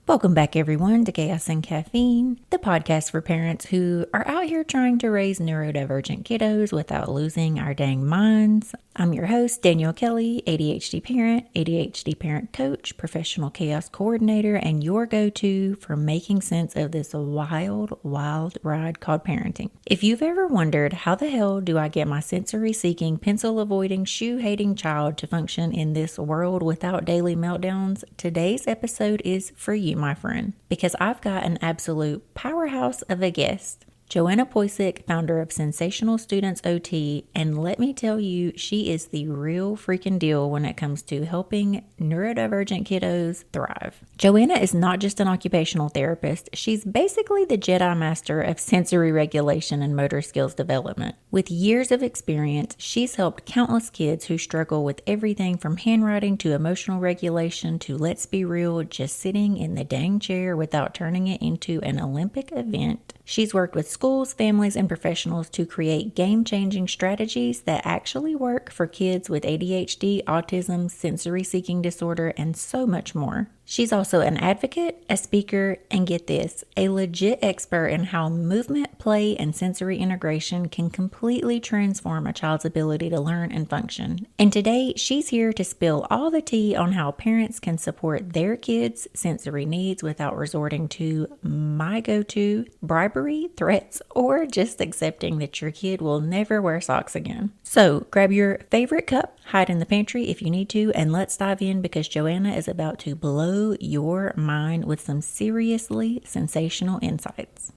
Welcome back, everyone, to Chaos and Caffeine, the podcast for parents who are out here trying to raise neurodivergent kiddos without losing our dang minds. I'm your host, Danielle Kelly, ADHD parent coach, professional chaos coordinator, and your go-to for making sense of this wild, wild ride called parenting. If you've ever wondered how the hell do I get my sensory-seeking, pencil-avoiding, shoe-hating child to function in this world without daily meltdowns, today's episode is for you, my friend, because I've got an absolute powerhouse of a guest. Joanna Poyssick, founder of Sensational Students OT, and let me tell you, she is the real freaking deal when it comes to helping neurodivergent kiddos thrive. Joanna is not just an occupational therapist, she's basically the Jedi Master of sensory regulation and motor skills development. With years of experience, she's helped countless kids who struggle with everything from handwriting to emotional regulation to, let's be real, just sitting in the dang chair without turning it into an Olympic event. She's worked with schools, families, and professionals to create game-changing strategies that actually work for kids with ADHD, autism, sensory-seeking disorder, and so much more. She's also an advocate, a speaker, and get this, a legit expert in how movement, play, and sensory integration can completely transform a child's ability to learn and function. And today, she's here to spill all the tea on how parents can support their kids' sensory needs without resorting to my go-to, bribery, threats, or just accepting that your kid will never wear socks again. So grab your favorite cup, hide in the pantry if you need to, and let's dive in because Joanna is about to blow your mind with some seriously sensational insights.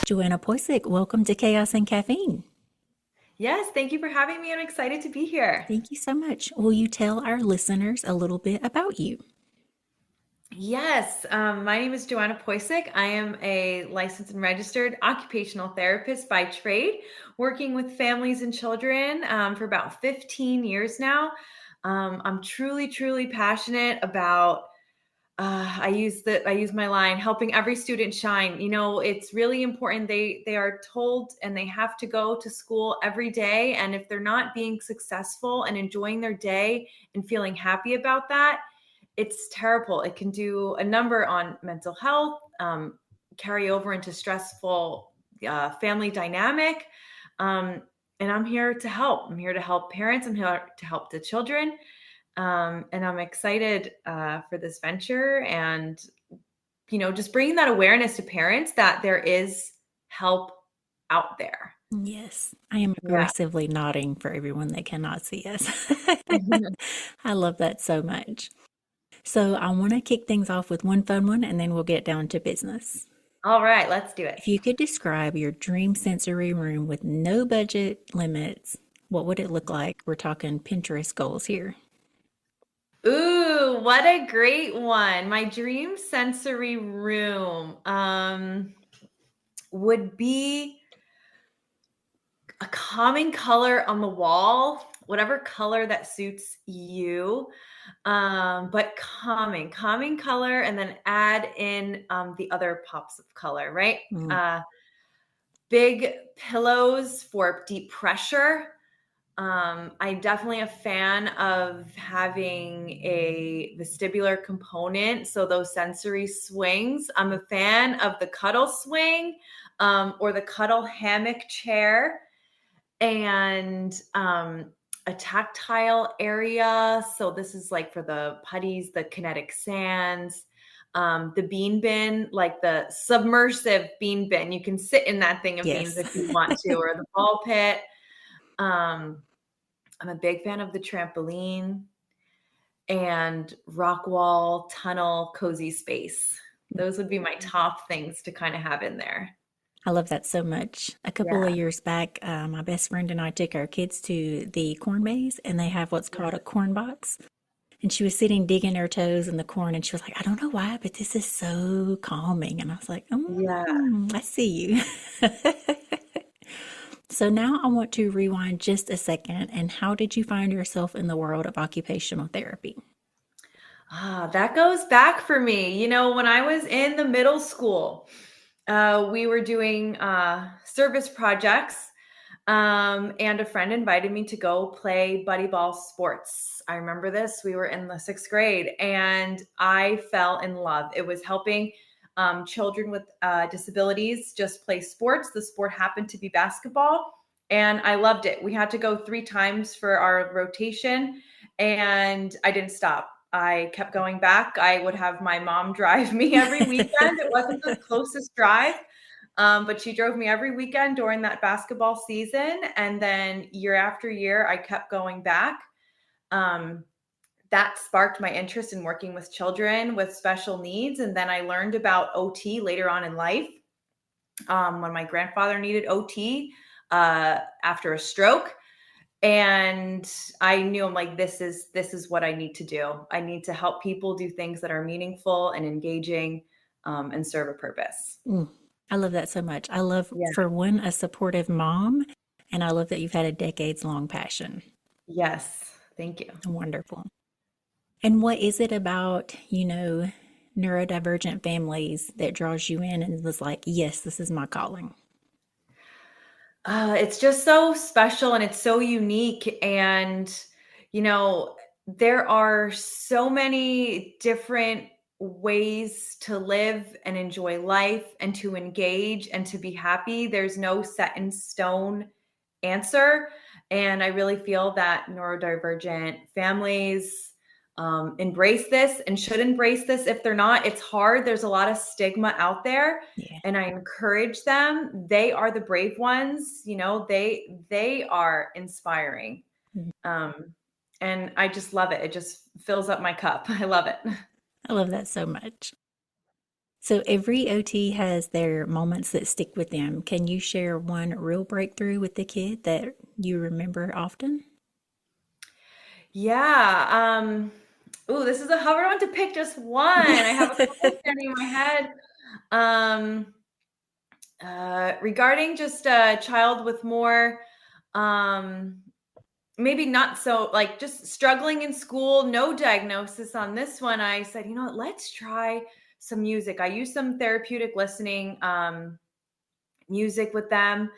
Joanna Poyssick, welcome to Chaos and Caffeine. Yes, thank you for having me. I'm excited to be here. Thank you so much. Will you tell our listeners a little bit about you? Yes, my name is Joanna Poyssick. I am a licensed and registered occupational therapist by trade, working with families and children for about 15 years now. I'm truly passionate about. I use my line, helping every student shine. You know, it's really important. They are told and they have to go to school every day, and if they're not being successful and enjoying their day and feeling happy about that, it's terrible. It can do a number on mental health, carry over into stressful family dynamic. And I'm here to help. I'm here to help parents. I'm here to help the children. And I'm excited for this venture and, just bringing that awareness to parents that there is help out there. Yes, I am Yeah. aggressively nodding for everyone that cannot see us. I love that so much. So I want to kick things off with one fun one and then we'll get down to business. All right, let's do it. If you could describe your dream sensory room with no budget limits, what would it look like? We're talking Pinterest goals here. Ooh, what a great one. My dream sensory room would be a calming color on the wall, whatever color that suits you. But calming color, and then add in the other pops of color, right? Mm. Big pillows for deep pressure. I'm definitely a fan of having a vestibular component, so those sensory swings. I'm a fan of the cuddle swing or the cuddle hammock chair, and a tactile area. So this is like for the putties, the kinetic sands, the bean bin, like the submersive bean bin. You can sit in that thing of beans Yes. if you want to, or the ball pit. I'm a big fan of the trampoline and rock wall, tunnel, cozy space. Those would be my top things to kind of have in there. I love that so much. A couple of Yeah. years back, my best friend and I took our kids to the corn maze, and they have what's called a corn box. And she was sitting digging her toes in the corn, and she was like, I don't know why, but this is so calming. And I was like, Yeah. I see you. So now I want to rewind just a second. And how did you find yourself in the world of occupational therapy? That goes back for me. When I was in the middle school, we were doing service projects, and a friend invited me to go play buddy ball sports. I remember this. We were in the sixth grade, and I fell in love. It was helping children with disabilities just play sports. The sport happened to be basketball, and I loved it. We had to go 3 times for our rotation, and I didn't stop. I kept going back. I would have my mom drive me every weekend. It wasn't the closest drive, but she drove me every weekend during that basketball season. And then year after year, I kept going back. Um, that sparked my interest in working with children with special needs. And then I learned about OT later on in life, when my grandfather needed OT after a stroke. And I knew, I'm like, this is what I need to do. I need to help people do things that are meaningful and engaging, and serve a purpose. I love that so much. I love, Yeah. for one, a supportive mom, and I love that you've had a decades-long passion. Yes. Thank you. Wonderful. And what is it about, neurodivergent families that draws you in and was like, yes, this is my calling? It's just so special and it's so unique. And, you know, there are so many different ways to live and enjoy life and to engage and to be happy. There's no set in stone answer. And I really feel that neurodivergent families embrace this and should embrace this. If they're not, it's hard. There's a lot of stigma out there, Yeah. and I encourage them. They are the brave ones. They are inspiring. Mhm. And I just love it. It just fills up my cup. I love it. I love that so much. So every OT has their moments that stick with them. Can you share one real breakthrough with the kid that you remember often? Yeah. Ooh, this is a hard one to pick just one. I have a couple standing in my head. Um, Regarding just a child with more, um, maybe not so, like, just struggling in school, no diagnosis on this one. I said, you know what, let's try some music. I used some therapeutic listening music with them,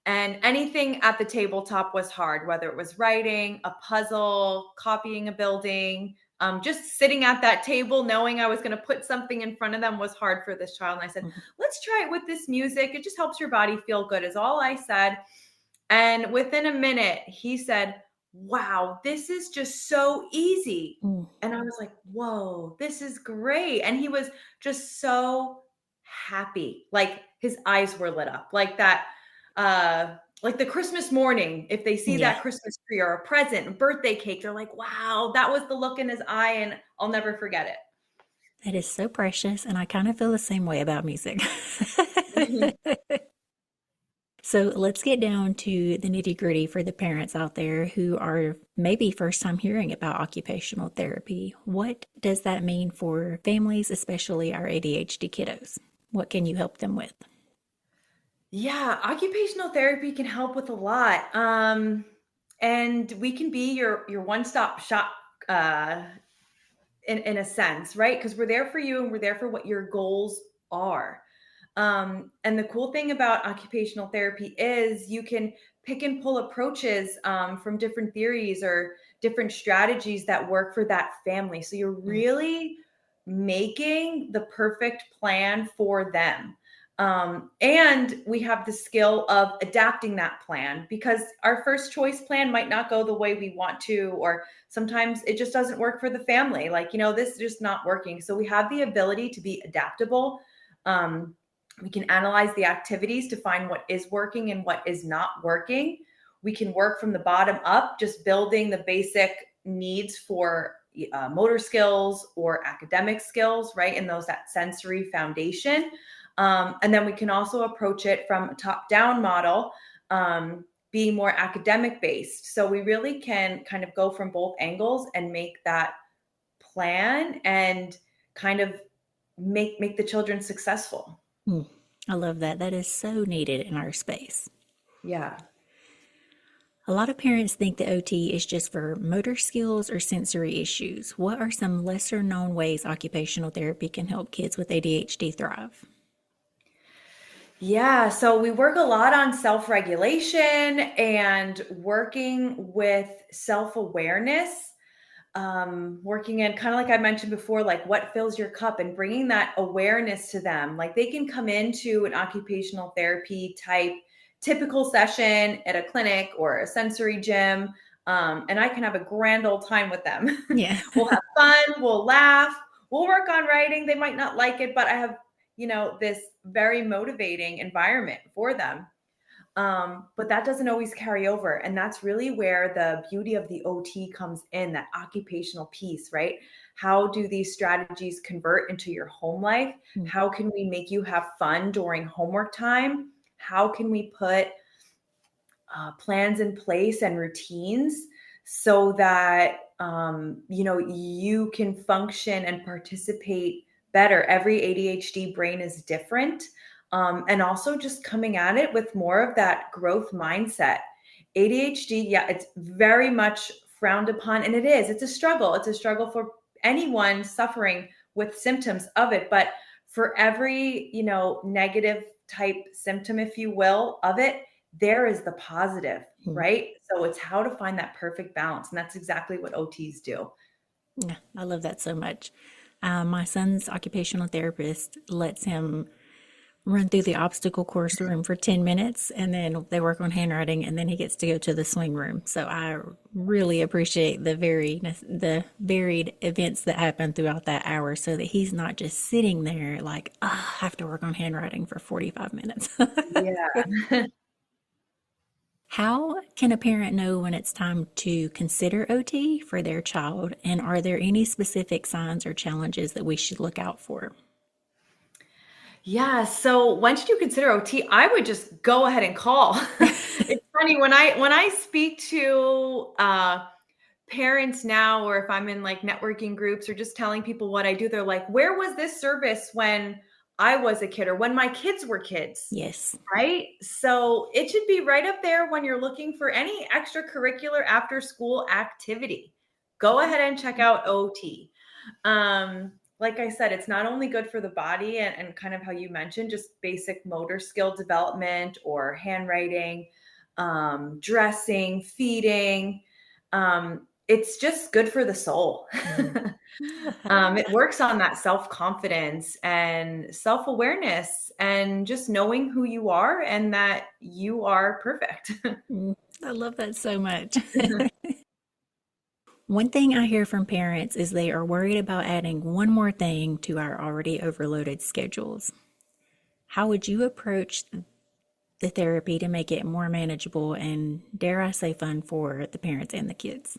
and anything at the tabletop was hard, whether it was writing, a puzzle, copying a building. Just sitting at that table, knowing I was going to put something in front of them was hard for this child. And I said, Mhm. let's try it with this music. It just helps your body feel good, is all I said. And within a minute, he said, wow, this is just so easy. Mm. And I was like, whoa, this is great. And he was just so happy. Like his eyes were lit up, like that, like the Christmas morning. If they see Yeah, that Christmas tree or a present, a birthday cake, they're like, wow, that was the look in his eye. And I'll never forget that is so precious. And I kind of feel the same way about music. it. So let's get down to the nitty gritty for the parents out there who are maybe first time hearing about occupational therapy. What does that mean for families, especially our ADHD kiddos? What can you help them with? Yeah, occupational therapy can help with a lot. And we can be your one-stop shop, uh in a sense, right? Because we're there for you and we're there for what your goals are. And the cool thing about occupational therapy is you can pick and pull approaches, from different theories or different strategies that work for that family. So you're Mm. really making the perfect plan for them. And we have the skill of adapting that plan, because our first choice plan might not go the way we want to, or sometimes it just doesn't work for the family. Like, this is just not working. So we have the ability to be adaptable. We can analyze the activities to find what is working and what is not working. We can work from the bottom up, just building the basic needs for motor skills or academic skills, right? And that sensory foundation. And then we can also approach it from a top down model, being more academic based. So we really can kind of go from both angles and make that plan and kind of make the children successful. I love that. That is so needed in our space. Yeah. A lot of parents think the OT is just for motor skills or sensory issues. What are some lesser known ways occupational therapy can help kids with ADHD thrive? Yeah, so we work a lot on self-regulation and working with self-awareness, working in kind of like I mentioned before, like what fills your cup and bringing that awareness to them. Like they can come into an occupational therapy type typical session at a clinic or a sensory gym, and I can have a grand old time with them. Yeah. We'll have fun, we'll laugh, we'll work on writing. They might not like it, but I have, this very motivating environment for them. But that doesn't always carry over. And that's really where the beauty of the OT comes in, that occupational piece, right? How do these strategies convert into your home life? Mm. How can we make you have fun during homework time? How can we put plans in place and routines so that you can function and participate better? Every ADHD brain is different, and also just coming at it with more of that growth mindset. ADHD, yeah, it's very much frowned upon, and it's a struggle. It's a struggle for anyone suffering with symptoms of it. But for every negative type symptom, if you will, of it, there is the positive, Mm. right? So it's how to find that perfect balance. And that's exactly what OTs do. Yeah, I love that so much. My son's occupational therapist lets him run through the obstacle course room for 10 minutes and then they work on handwriting and then he gets to go to the swing room. So I really appreciate the varied events that happen throughout that hour so that he's not just sitting there like, I have to work on handwriting for 45 minutes. Yeah. How can a parent know when it's time to consider OT for their child? And are there any specific signs or challenges that we should look out for? Yeah. So when should you consider OT? I would just go ahead and call. It's funny when I speak to parents now, or if I'm in like networking groups or just telling people what I do, they're like, where was this service when I was a kid or when my kids were kids? Yes. Right? So it should be right up there when you're looking for any extracurricular after school activity. Go ahead and check out OT. Like I said, it's not only good for the body and kind of how you mentioned, just basic motor skill development or handwriting, dressing, feeding. It's just good for the soul. Mm. It works on that self-confidence and self-awareness and just knowing who you are and that you are perfect. I love that so much. One thing I hear from parents is they are worried about adding one more thing to our already overloaded schedules. How would you approach the therapy to make it more manageable and, dare I say, fun for the parents and the kids?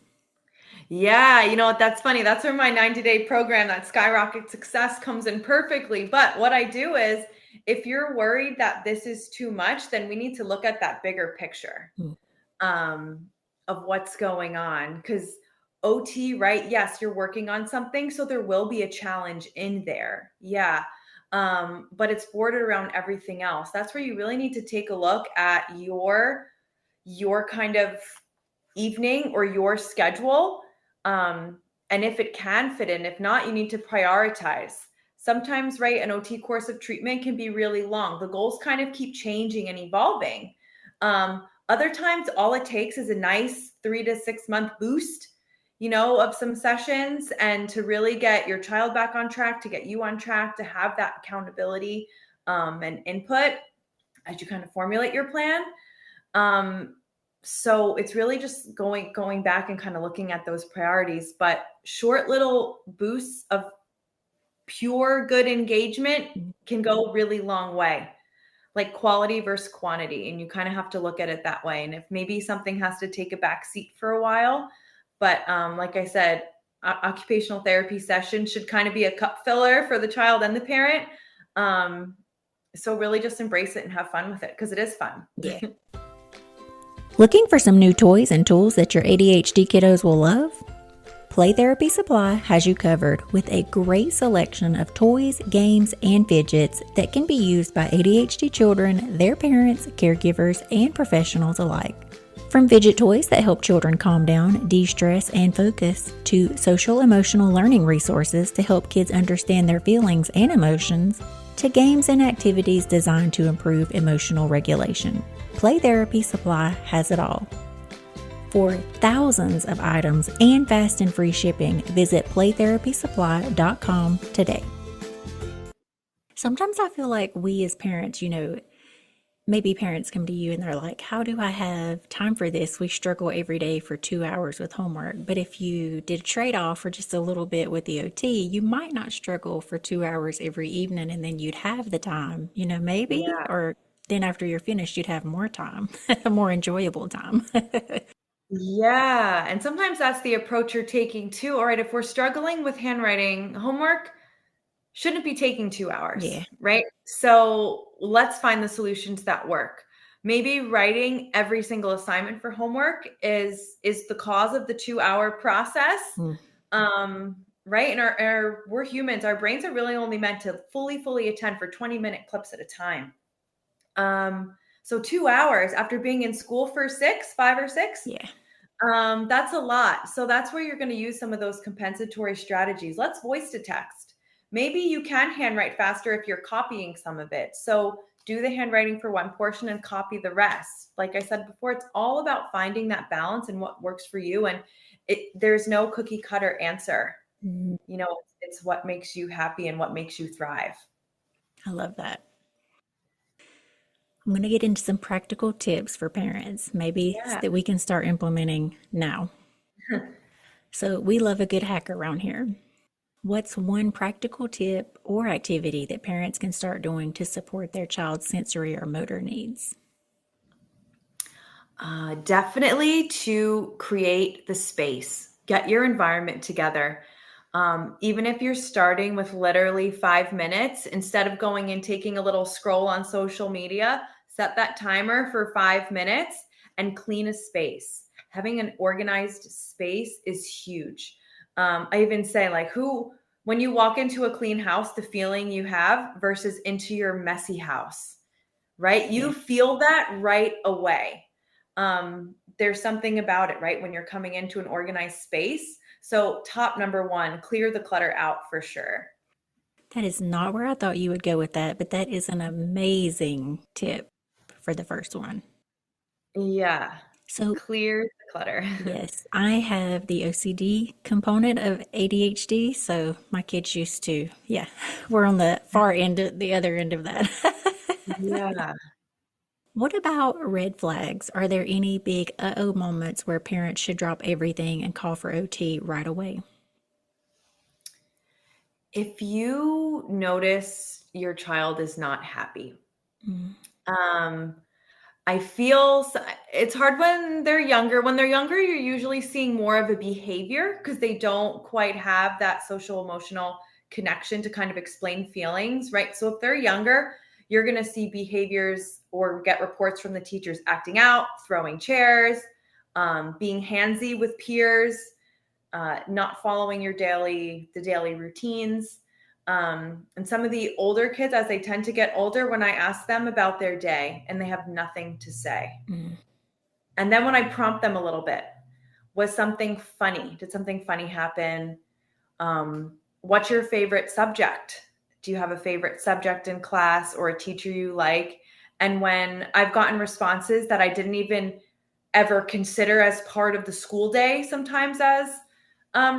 Yeah, you know what? That's funny. That's where my 90-day program, that Skyrocket Success, comes in perfectly. But what I do is, if you're worried that this is too much, then we need to look at that bigger picture, Mm. um, of what's going on. Because OT, right? Yes, you're working on something, so there will be a challenge in there. Yeah. But it's bordered around everything else. That's where you really need to take a look at your kind of evening or your schedule. And if it can fit in, if not, you need to prioritize. Sometimes, right, an OT course of treatment can be really long. The goals kind of keep changing and evolving. Other times, all it takes is a nice 3 to 6 month boost, of some sessions and to really get your child back on track, to get you on track, to have that accountability, and input as you kind of formulate your plan. So it's really just going back and kind of looking at those priorities, but short little boosts of pure good engagement can go really long way, like quality versus quantity. And you kind of have to look at it that way. And if maybe something has to take a back seat for a while, but like I said, occupational therapy session should kind of be a cup filler for the child and the parent. So really just embrace it and have fun with it because it is fun. Yeah. Looking for some new toys and tools that your ADHD kiddos will love? Play Therapy Supply has you covered with a great selection of toys, games, and fidgets that can be used by ADHD children, their parents, caregivers, and professionals alike. From fidget toys that help children calm down, de-stress, and focus, to social emotional learning resources to help kids understand their feelings and emotions, to games and activities designed to improve emotional regulation, Play Therapy Supply has it all. For thousands of items and fast and free shipping, visit playtherapysupply.com today. Sometimes I feel like we as parents, maybe parents come to you and they're like, how do I have time for this? We struggle every day for 2 hours with homework. But if you did a trade off for just a little bit with the OT, you might not struggle for 2 hours every evening and then you'd have the time, maybe. Yeah. Or then after you're finished, you'd have more time, a more enjoyable time. Yeah. And sometimes that's the approach you're taking too. All right, if we're struggling with handwriting, homework shouldn't be taking 2 hours, Yeah. right? So let's find the solutions that work. Maybe writing every single assignment for homework is the cause of the 2 hour process. Mm. Right. And we're humans. Our brains are really only meant to fully attend for 20-minute clips at a time. So 2 hours after being in school for 5 or 6, Yeah. that's a lot. So that's where you're going to use some of those compensatory strategies. Let's voice to text. Maybe you can handwrite faster if you're copying some of it. So do the handwriting for one portion and copy the rest. Like I said before, it's all about finding that balance and what works for you. And there's no cookie cutter answer. Mm. It's what makes you happy and what makes you thrive. I love that. I'm going to get into some practical tips for parents, maybe Yeah. that we can start implementing now. So, we love a good hack around here. What's one practical tip or activity that parents can start doing to support their child's sensory or motor needs? Definitely to create the space, get your environment together. Even if you're starting with literally 5 minutes, instead of going and taking a little scroll on social media, set that timer for 5 minutes and clean a space. Having an organized space is huge. I even say, like, when you walk into a clean house, the feeling you have versus into your messy house, right? Yeah, You feel that right away. There's something about it, right? When you're coming into an organized space. So, top number one, clear the clutter out for sure. that is not where I thought you would go with that, but that is an amazing tip for the first one. Yeah, So, clear the clutter. yes, I have the OCD component of ADHD, so my kids used to, yeah, we're on the far end, the other end of that. Yeah. What about red flags? Are there any big uh-oh moments where parents should drop everything and call for OT right away? If you notice your child is not happy, Mm. um, I feel it's hard when they're younger. When they're younger, you're usually seeing more of a behavior because they don't quite have that social emotional connection to kind of explain feelings, right? So if they're younger, you're going to see behaviors or get reports from the teachers acting out, throwing chairs, being handsy with peers, not following the daily routines. And some of the older kids, as they tend to get older, when I ask them about their day and they have nothing to say. Mm. And then when I prompt them a little bit, was something funny? Did something funny happen? What's your favorite subject? Do you have a favorite subject in class or a teacher you like? And when I've gotten responses that I didn't even ever consider as part of the school day, sometimes as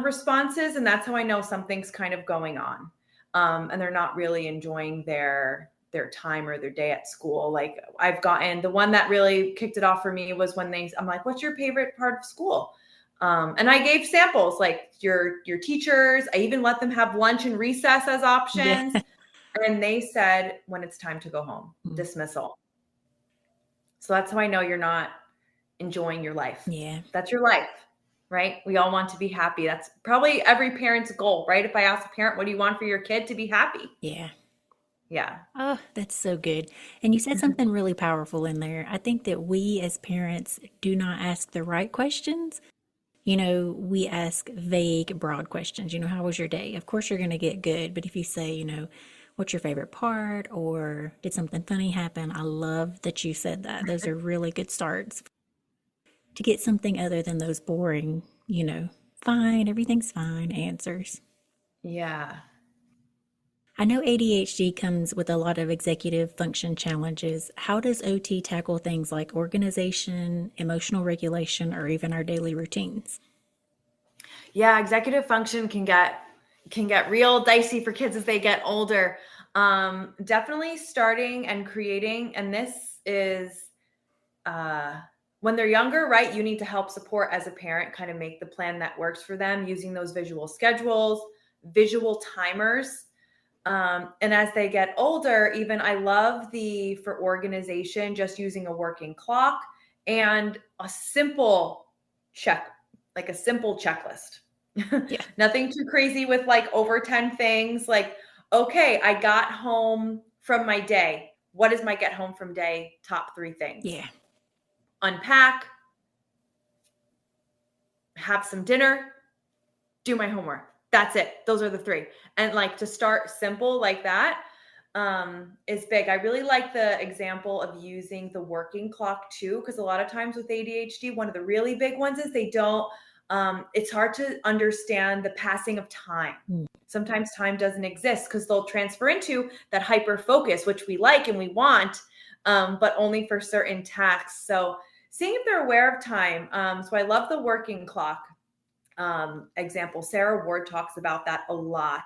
responses, and that's how I know something's kind of going on, and they're not really enjoying their time or their day at school. Like, I've gotten the one that really kicked it off for me was when I'm like, what's your favorite part of school? And I gave samples like your teachers. I even let them have lunch and recess as Yeah. options, and they said when it's time to go home, Mm. dismissal. So that's how I know you're not enjoying your life. Yeah. That's your life, right? We all want to be happy. That's probably every parent's goal, right? If I ask a parent, what do you want for your kid? To be happy. Yeah. Yeah. Oh, that's so good. And you said something really powerful in there. I think that we as parents do not ask the right questions. We ask vague, broad questions. How was your day? Of course, you're going to get good. But if you say, what's your favorite part or did something funny happen? I love that you said that. Those are really good starts. to get something other than those boring, fine, everything's fine answers. Yeah. I know ADHD comes with a lot of executive function challenges. How does OT tackle things like organization, emotional regulation, or even our daily routines? Yeah, executive function can get real dicey for kids as they get older. Definitely starting and creating, and this is uh, when they're younger, right? You need to help support as a parent, kind of make the plan that works for them using those visual schedules, visual timers. And as they get older, even I love for organization, just using a working clock and a simple check, like a simple checklist. Yeah. Nothing too crazy with like over 10 things. Like, okay, I got home from my day. What is my get home from day top 3 things? Yeah. Unpack, have some dinner, do my homework. That's it. Those are the 3. And like to start simple like that is big. I really like the example of using the working clock too, because a lot of times with ADHD, one of the really big ones is they don't, it's hard to understand the passing of time. Mm. Sometimes time doesn't exist because they'll transfer into that hyper focus, which we like and we want, but only for certain tasks. So seeing if they're aware of time. So I love the working clock example. Sarah Ward talks about that a lot.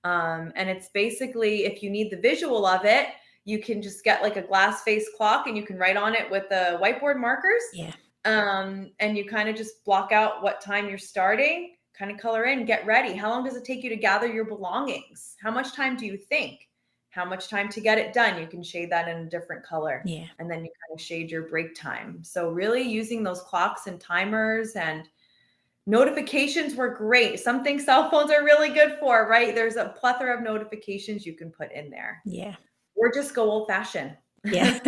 And it's basically, if you need the visual of it, you can just get like a glass face clock and you can write on it with the whiteboard markers. Yeah. And you kind of just block out what time you're starting, kind of color in, get ready. How long does it take you to gather your belongings? How much time do you think? How much time to get it done? You can shade that in a different color. Yeah. And then you kind of shade your break time. So really using those clocks and timers and notifications were great. Something cell phones are really good for, right? There's a plethora of notifications you can put in there. Yeah. Or just go old fashioned. Yeah.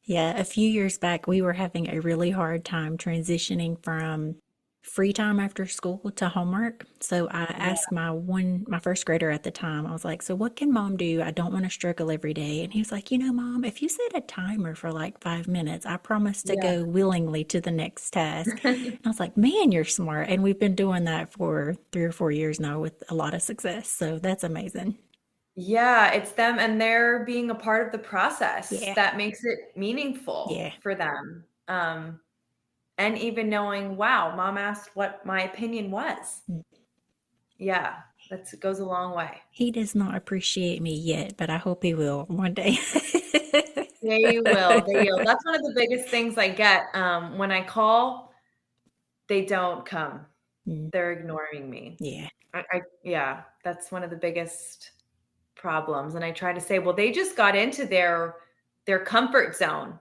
Yeah, a few years back, we were having a really hard time transitioning from free time after school to homework. So I Yeah. asked my first grader at the time, I was like, "So what can mom do? I don't want to struggle every day." And he was like, "Mom, if you set a timer for like 5 minutes, I promise to Yeah. go willingly to the next task." And I was like, "Man, you're smart." And we've been doing that for 3 or 4 years now with a lot of success. So that's amazing. Yeah, it's them and they're being a part of the process Yeah. that makes it meaningful Yeah. for them. And even knowing, wow, mom asked what my opinion was. Yeah, it goes a long way. He does not appreciate me yet, but I hope he will one day. They will. They will. That's one of the biggest things I get. When I call, they don't come. Mm, They're ignoring me. yeah, Yeah, that's one of the biggest problems. And I try to say, well, they just got into their comfort zone.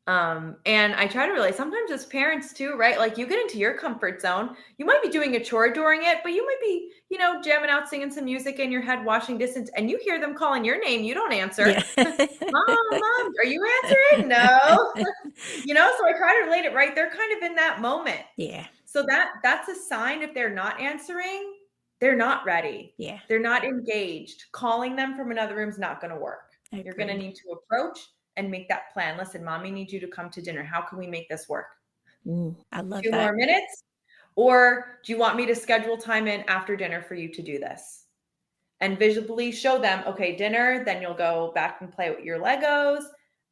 And I try to realize sometimes as parents too, right? Like you get into your comfort zone. You might be doing a chore during it, but you might be, jamming out, singing some music in your head, washing dishes, and you hear them calling your name. You don't answer. yeah. Mom, are you answering? No. So I try to relate it, right? They're kind of in that moment. Yeah, So that's a sign if they're not answering, they're not ready. yeah, They're not engaged. Calling them from another room is not going to work. You're going to agreed. need to approach and make that plan. Listen, mommy needs you to come to dinner. How can we make this work? I love 2 more that. minutes? Or do you want me to schedule time in after dinner for you to do this? And visibly show them, okay, dinner, then you'll go back and play with your Legos.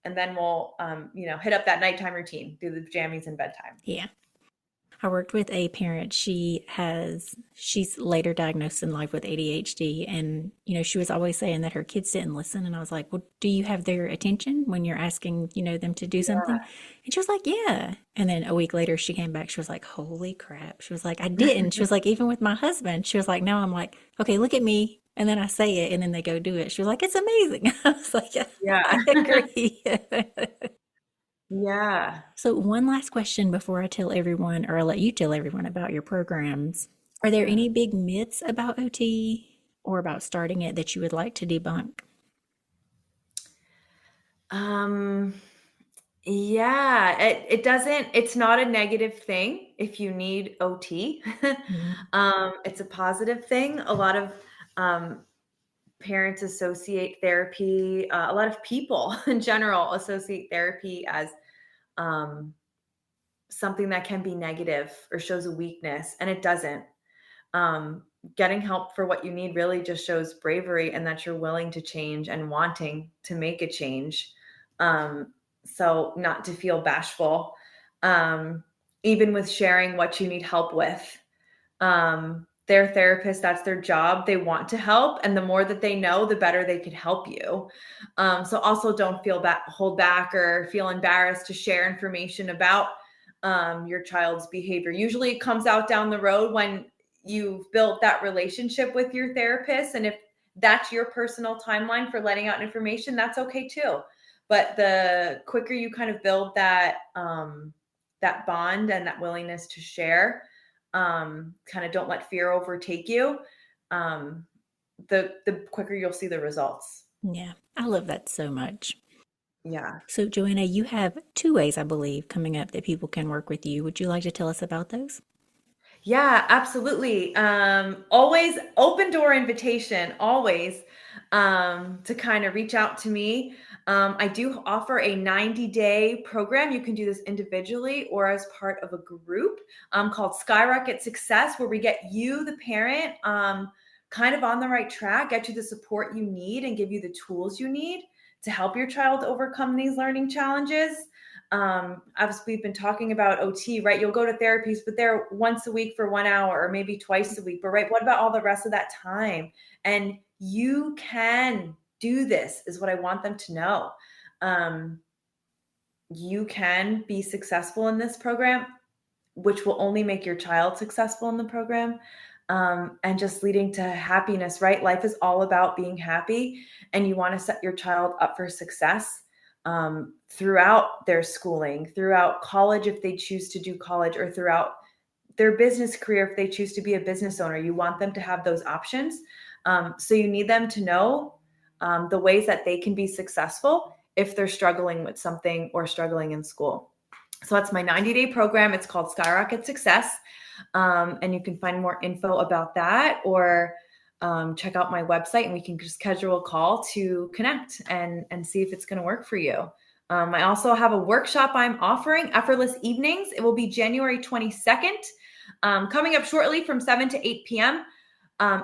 And then we'll, hit up that nighttime routine, do the jammies and bedtime. Yeah. I worked with a parent. She's later diagnosed in life with ADHD. And, she was always saying that her kids didn't listen. And I was like, well, do you have their attention when you're asking, them to do something? And she was like, yeah. And then a week later, she came back. She was like, holy crap. She was like, I didn't. She was like, even with my husband, she was like, now I'm like, okay, look at me. And then I say it and then they go do it. She was like, it's amazing. I was like, yeah, Yeah. I agree. Yeah. So, one last question before I tell everyone, or I'll let you tell everyone about your programs. Are there Yeah. any big myths about OT or about starting it that you would like to debunk? Um, yeah, it doesn't, it's not a negative thing if you need OT. Mhm. It's a positive thing. A lot of parents associate therapy, a lot of people in general associate therapy as um, something that can be negative or shows a weakness, and it doesn't. Getting help for what you need really just shows bravery and that you're willing to change and wanting to make a change. So not to feel bashful, even with sharing what you need help with. Their therapist, that's their job. They want to help. And the more that they know, the better they could help you. So also don't hold back or feel embarrassed to share information about your child's behavior. Usually it comes out down the road when you've built that relationship with your therapist. And if that's your personal timeline for letting out information, that's okay too. But the quicker you kind of build that, that bond and that willingness to share, kind of don't let fear overtake you, the quicker you'll see the results. Yeah, I love that so much. Yeah. So, Joanna, you have 2 ways, I believe, coming up that people can work with you. Would you like to tell us about those? Yeah, absolutely. Always open door invitation, always, to kind of reach out to me. I do offer a 90-day program. You can do this individually or as part of a group, called Skyrocket Success, where we get you, the parent, kind of on the right track, get you the support you need, and give you the tools you need to help your child overcome these learning challenges. Obviously, we've been talking about OT, right? You'll go to therapies, but they're once a week for 1 hour or maybe twice a week. But right, what about all the rest of that time? And you can do this, is what I want them to know. You can be successful in this program, which will only make your child successful in the program, and just leading to happiness, right? Life is all about being happy, and you want to set your child up for success throughout their schooling, throughout college if they choose to do college, or throughout their business career if they choose to be a business owner. You want them to have those options. So you need them to know the ways that they can be successful if they're struggling with something or struggling in school. So that's my 90-day program. It's called Skyrocket Success. And you can find more info about that, or check out my website, and we can just schedule a call to connect and see if it's going to work for you. I also have a workshop I'm offering, Effortless Evenings. It will be January 22nd, coming up shortly from 7 to 8 p.m.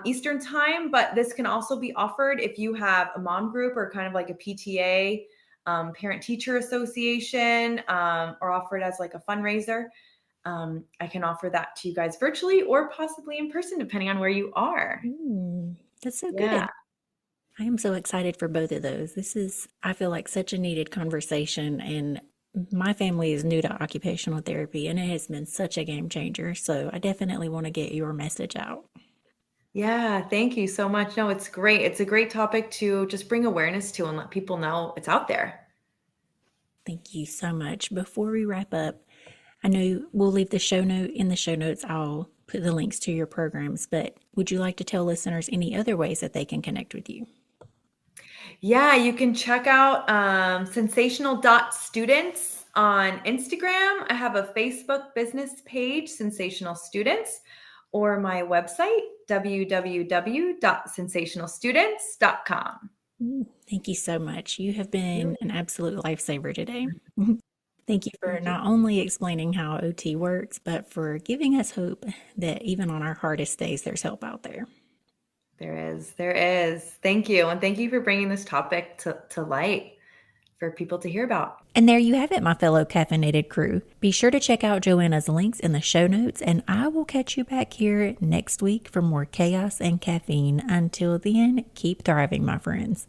Eastern time. But this can also be offered if you have a mom group or kind of like a PTA, parent teacher association, or offered as like a fundraiser. I can offer that to you guys virtually or possibly in person, depending on where you are. That's so Yeah. good. I am so excited for both of those. This is, I feel like, such a needed conversation. And my family is new to occupational therapy, and it has been such a game changer. So I definitely want to get your message out. Yeah. Thank you so much. No, it's great. It's a great topic to just bring awareness to and let people know it's out there. Thank you so much. Before we wrap up, I know we'll leave the show note in the show notes. I'll put the links to your programs, but would you like to tell listeners any other ways that they can connect with you? Yeah, you can check out sensational students on Instagram. I have a Facebook business page, Sensational Students, or my website, www.sensationalstudents.com. Thank you so much. You have been an absolute lifesaver today. Thank you for Thank you. not only explaining how OT works, but for giving us hope that even on our hardest days, there's help out there. There is. There is. Thank you. And thank you for bringing this topic to light for people to hear about. And there you have it, my fellow caffeinated crew. Be sure to check out Joanna's links in the show notes, and I will catch you back here next week for more chaos and caffeine. Until then, keep thriving, my friends.